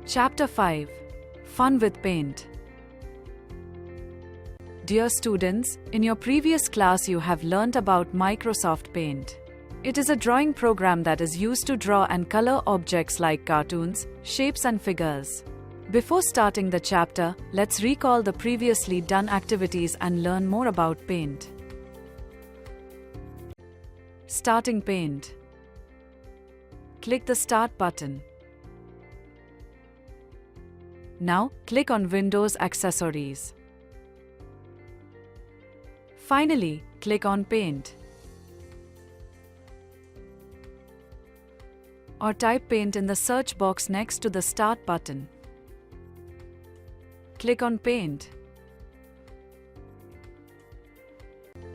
Chapter 5. Fun with Paint. Dear students, in your previous class you have learnt about Microsoft Paint. It is a drawing program that is used to draw and color objects like cartoons, shapes and figures. Before starting the chapter, let's recall the previously done activities and learn more about Paint. Starting Paint. Click the Start button. Now, click on Windows Accessories. Finally, click on Paint. Or type Paint in the search box next to the Start button. Click on Paint.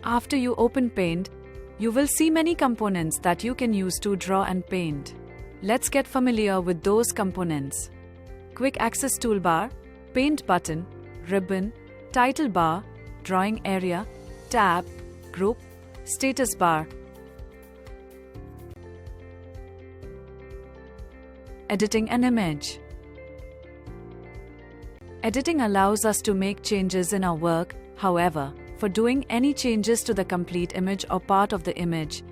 After you open Paint, you will see many components that you can use to draw and paint. Let's get familiar with those components. Quick Access Toolbar, Paint button, ribbon, title bar, drawing area, tab, group, status bar. Editing an image. Editing allows us to make changes in our work. However, for doing any changes to the complete image or part of the image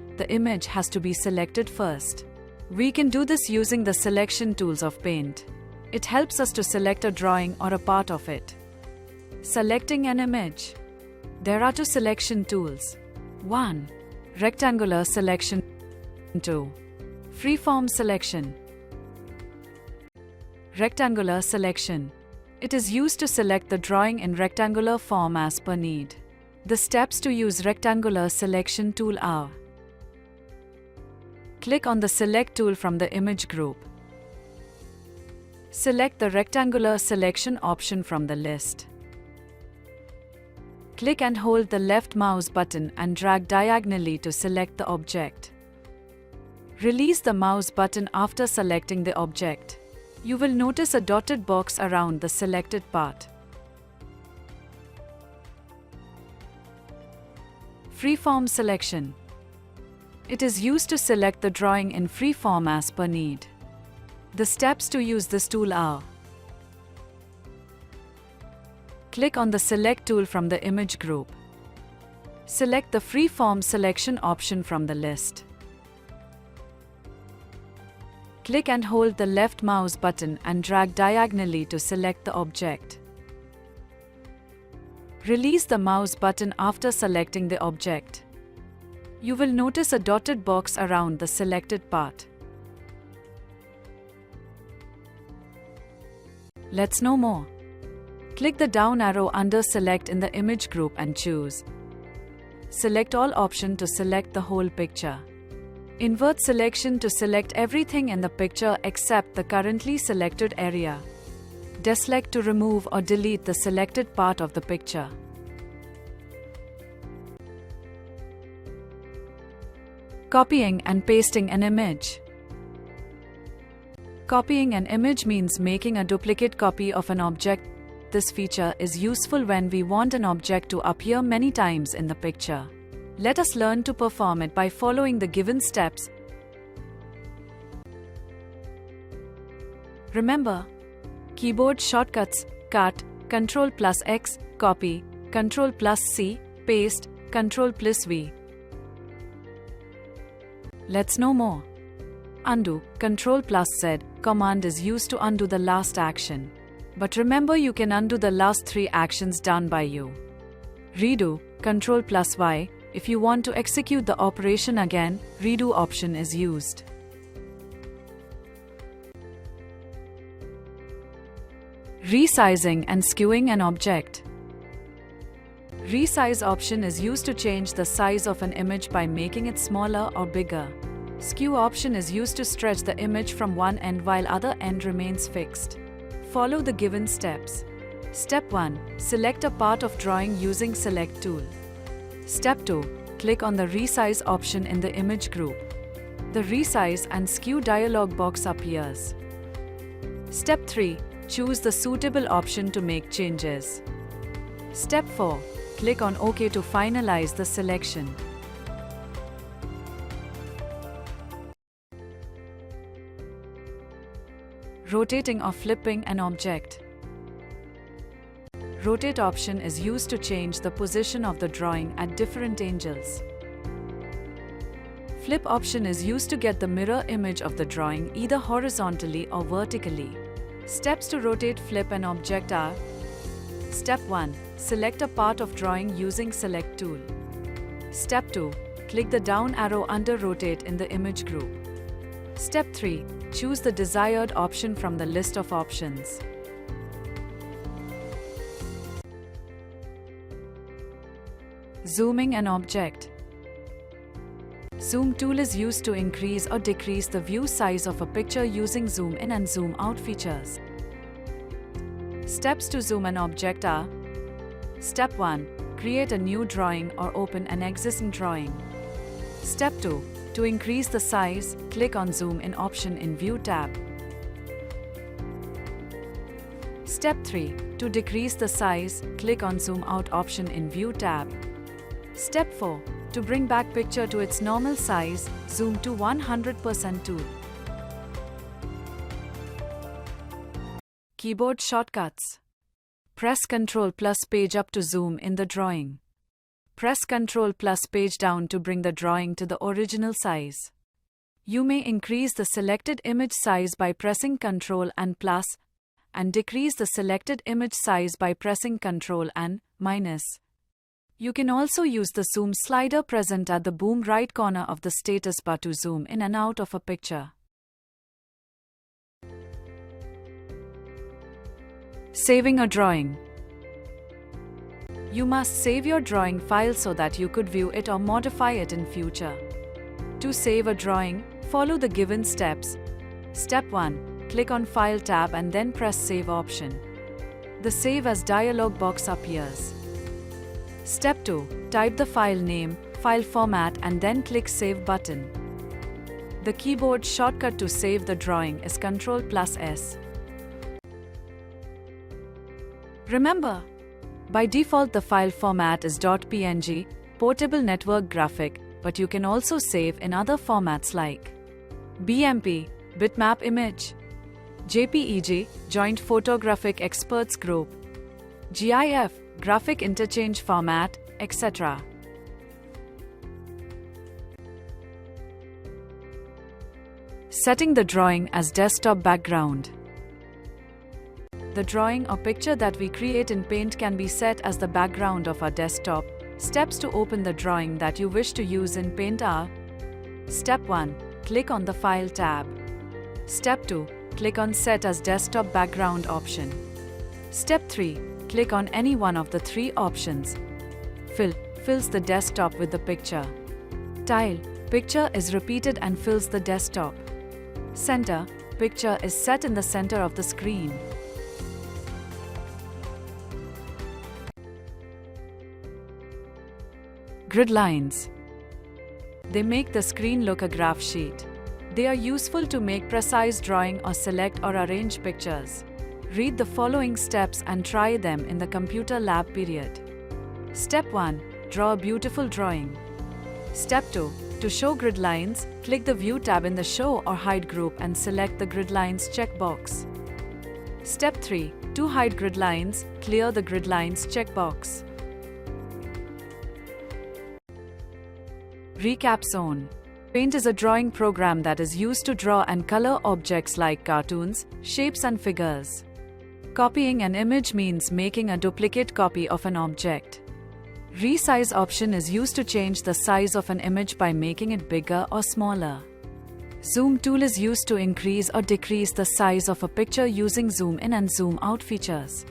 has to be selected first. We can do this using the selection tools of Paint. It helps us to select a drawing or a part of it. Selecting an image. There are two selection tools. 1. Rectangular selection. 2. Freeform selection. Rectangular selection. It is used to select the drawing in rectangular form as per need. The steps to use rectangular selection tool are: click on the Select tool from the image group. Select the rectangular selection option from the list. Click and hold the left mouse button and drag diagonally to select the object. Release the mouse button after selecting the object. You will notice a dotted box around the selected part. Freeform selection. It is used to select the drawing in free form as per need. The steps to use this tool are: click on the Select tool from the image group. Select the Freeform selection option from the list. Click and hold the left mouse button and drag diagonally to select the object. Release the mouse button after selecting the object. You will notice a dotted box around the selected part. Let's know more. Click the down arrow under Select in the image group and choose Select All option to select the whole picture. Invert selection to select everything in the picture except the currently selected area. Deselect to remove or delete the selected part of the picture. Copying and pasting an image. Copying an image means making a duplicate copy of an object. This feature is useful when we want an object to appear many times in the picture. Let us learn to perform it by following the given steps. Remember, keyboard shortcuts: Cut, Ctrl+X, Copy, Ctrl+C, Paste, Ctrl+V. Let's know more. Undo, Ctrl+Z command is used to undo the last action. But remember, you can undo the last 3 actions done by you. Redo, Ctrl+Y. If you want to execute the operation again, redo option is used. Resizing and skewing an object. Resize option is used to change the size of an image by making it smaller or bigger. Skew option is used to stretch the image from one end while other end remains fixed. Follow the given steps. Step 1. Select a part of drawing using Select tool. Step 2. Click on the Resize option in the image group. The Resize and Skew dialog box appears. Step 3. Choose the suitable option to make changes. Step 4. Click on OK to finalize the selection. Rotating or flipping an object. Rotate option is used to change the position of the drawing at different angles. Flip option is used to get the mirror image of the drawing either horizontally or vertically. Steps to rotate flip an object are: Step 1. Select a part of drawing using Select tool. Step 2. Click the down arrow under Rotate in the image group. Step 3. Choose the desired option from the list of options. Zooming an object. Zoom tool is used to increase or decrease the view size of a picture using zoom in and zoom out features. Steps to zoom an object are: Step 1. Create a new drawing or open an existing drawing. Step 2. To increase the size, click on Zoom in option in View tab. Step 3. To decrease the size, click on Zoom Out option in View tab. Step 4. To bring back picture to its normal size, zoom to 100% tool. Keyboard shortcuts. Press Ctrl plus page up to zoom in the drawing. Press Ctrl plus page down to bring the drawing to the original size. You may increase the selected image size by pressing Ctrl and plus, and decrease the selected image size by pressing Ctrl and minus. You can also use the zoom slider present at the bottom right corner of the status bar to zoom in and out of a picture. Saving a drawing. You must save your drawing file so that you could view it or modify it in future. To save a drawing, follow the given steps. Step 1. Click on File tab and then press Save option. The Save As dialog box appears. Step 2. Type the file name, file format and then click Save button. The keyboard shortcut to save the drawing is Ctrl plus S. Remember, by default the file format is .png, portable network graphic, but you can also save in other formats like BMP, bitmap image, JPEG, Joint Photographic Experts Group, GIF, graphic interchange format, etc. Setting the drawing as desktop background. The drawing or picture that we create in Paint can be set as the background of our desktop. Steps to open the drawing that you wish to use in Paint are: Step 1. Click on the File tab. Step 2. Click on Set as Desktop Background option. Step 3. Click on any one of the three options. Fill fills the desktop with the picture. Tile picture is repeated and fills the desktop. Center picture is set in the center of the screen. Grid lines. They make the screen look a graph sheet. They are useful to make precise drawing or select or arrange pictures. Read the following steps and try them in the computer lab period. Step 1. Draw a beautiful drawing. Step 2. To show grid lines, click the View tab in the Show or Hide group and select the Grid Lines checkbox. Step 3. To hide grid lines, clear the Grid Lines checkbox. Recap Zone. Paint is a drawing program that is used to draw and color objects like cartoons, shapes and figures. Copying an image means making a duplicate copy of an object. Resize option is used to change the size of an image by making it bigger or smaller. Zoom tool is used to increase or decrease the size of a picture using zoom in and zoom out features.